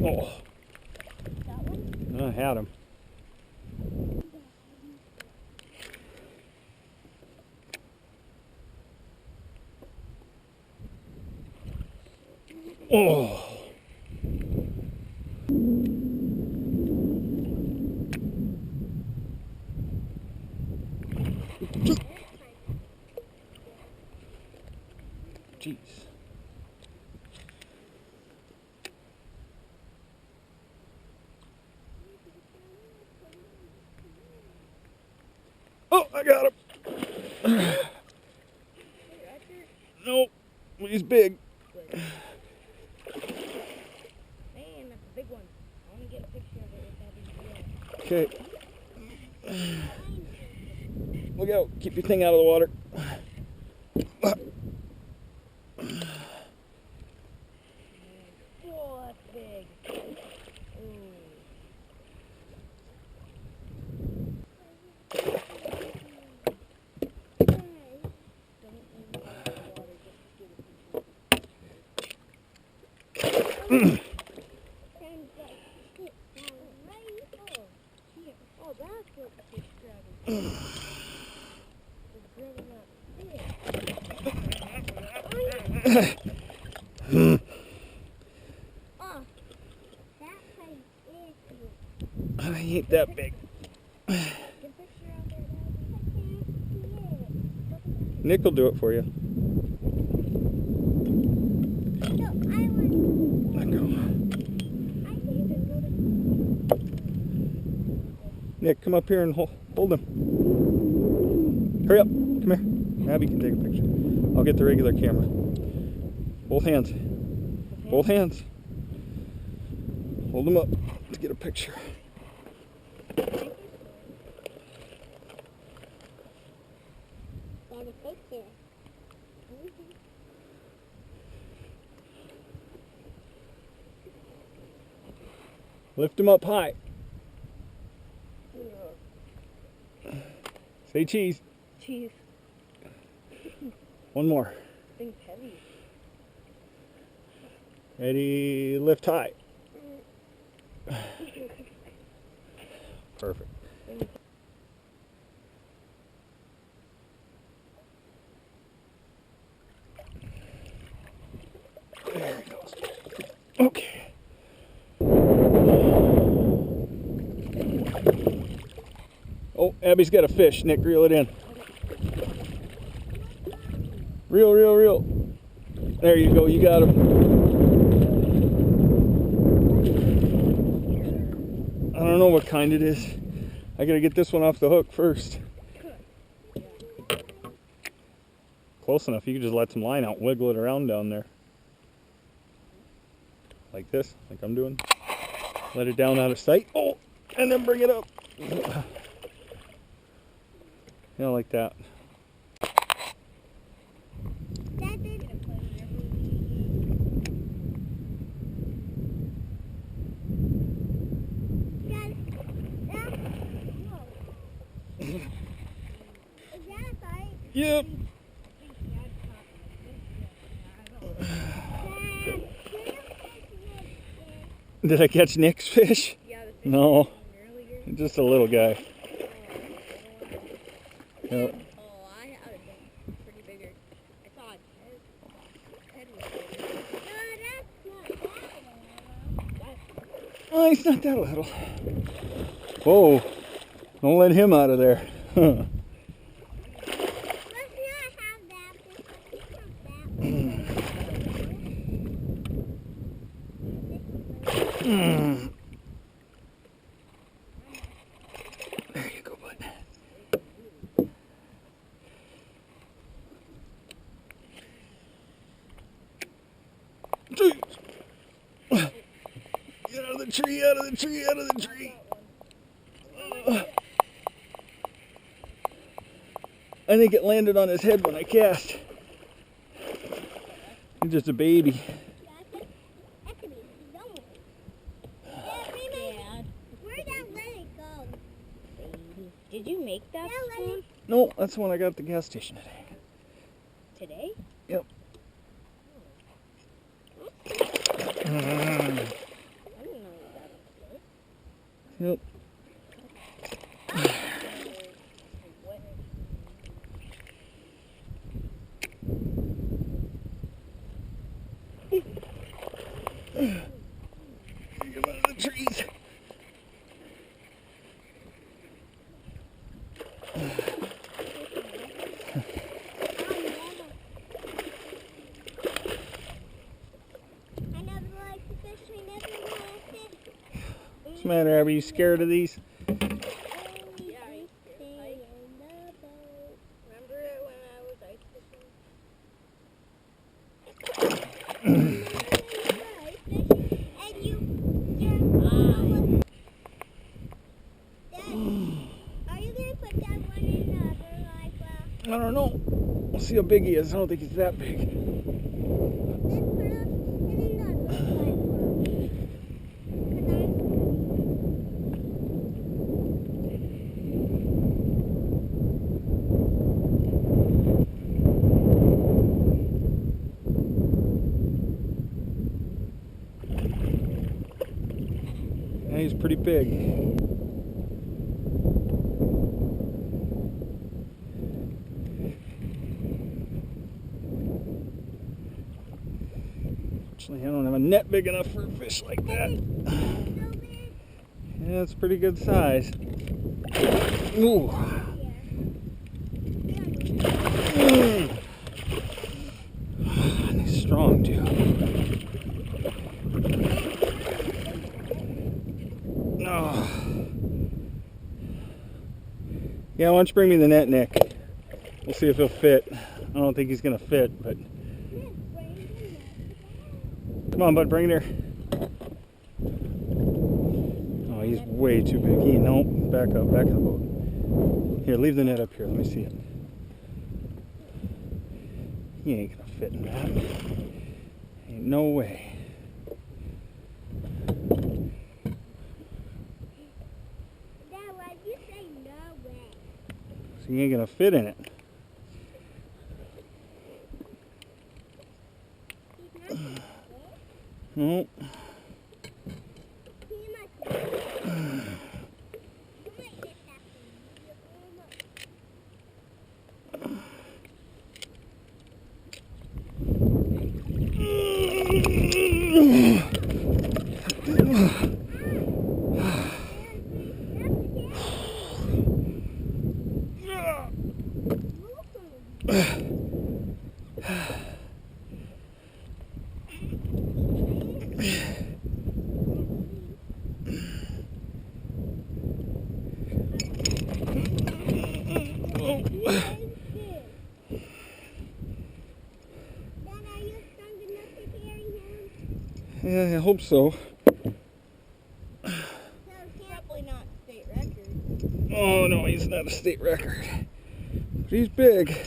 Oh. That one? I had him. Oh. Jeez. Oh, I got him. Nope, he's big. Man, that's a big one. I want to get a picture of it with that Okay. Look out, keep your thing out of the water. Oh, that's big. Oh, that's what the fish grabbing. It's grabbing that fish. Oh, that place is big. I ain't that big. Get a picture out there, Dad. I can't see it. Nick will do it for you. No, I want. Let go. I need to go to. Nick, come up here and hold him. Hurry up. Come here. Abby can take a picture. I'll get the regular camera. Both hands. Both hands. Hold them up to get a picture. Got a picture. Lift him up high. Say cheese. Cheese. One more. Thing's heavy. Ready, lift high. Perfect. There he goes. Okay. Oh, Abby's got a fish. Nick, reel it in. Reel, reel, reel. There you go. You got him. I don't know what kind it is. I gotta get this one off the hook first. Close enough. You can just let some line out, wiggle it around down there. Like this, like I'm doing. Let it down out of sight. Oh, and then bring it up. You know, like that. Yep. Did I catch Nick's fish? Yeah, the fish No, really just a little guy. Yep. Oh, I had been pretty bigger. I saw his head was bigger. No, that's not that Oh, he's not that little. Whoa, don't let him out of there. There you go, bud. Jeez. Get out of the tree, out of the tree, out of the tree. I think it landed on his head when I cast. He's just a baby. Did you make that spoon? No, that's the one I got at the gas station today. Today? Yep. I didn't Yep. Get out of the trees. I never liked to fish. I never liked to fish. What's the matter, Abby? You scared of these? Yeah, I used to stay in the boat. Remember it when I was ice fishing? And Dad, are you gonna put that one in the other life well? I don't know. We'll see how big he is. I don't think he's that big. Then put it in another life well. Yeah, he's pretty big. Actually, I don't have a net big enough for a fish like that. Yeah, it's pretty good size. Ooh. And he's strong too. Oh. Yeah, why don't you bring me the net, Nick? We'll see if he'll fit. I don't think he's gonna fit, but come on, bud, bring it here. Oh, he's way too big. No, back up, back in the boat. Here, leave the net up here. Let me see it. He ain't gonna fit in that. Ain't no way. Dad, why'd you say no way? So he ain't gonna fit in it. He's not No. he must be. You might get that Yeah, I hope so. Probably not state record. Oh no, he's not a state record. But he's big.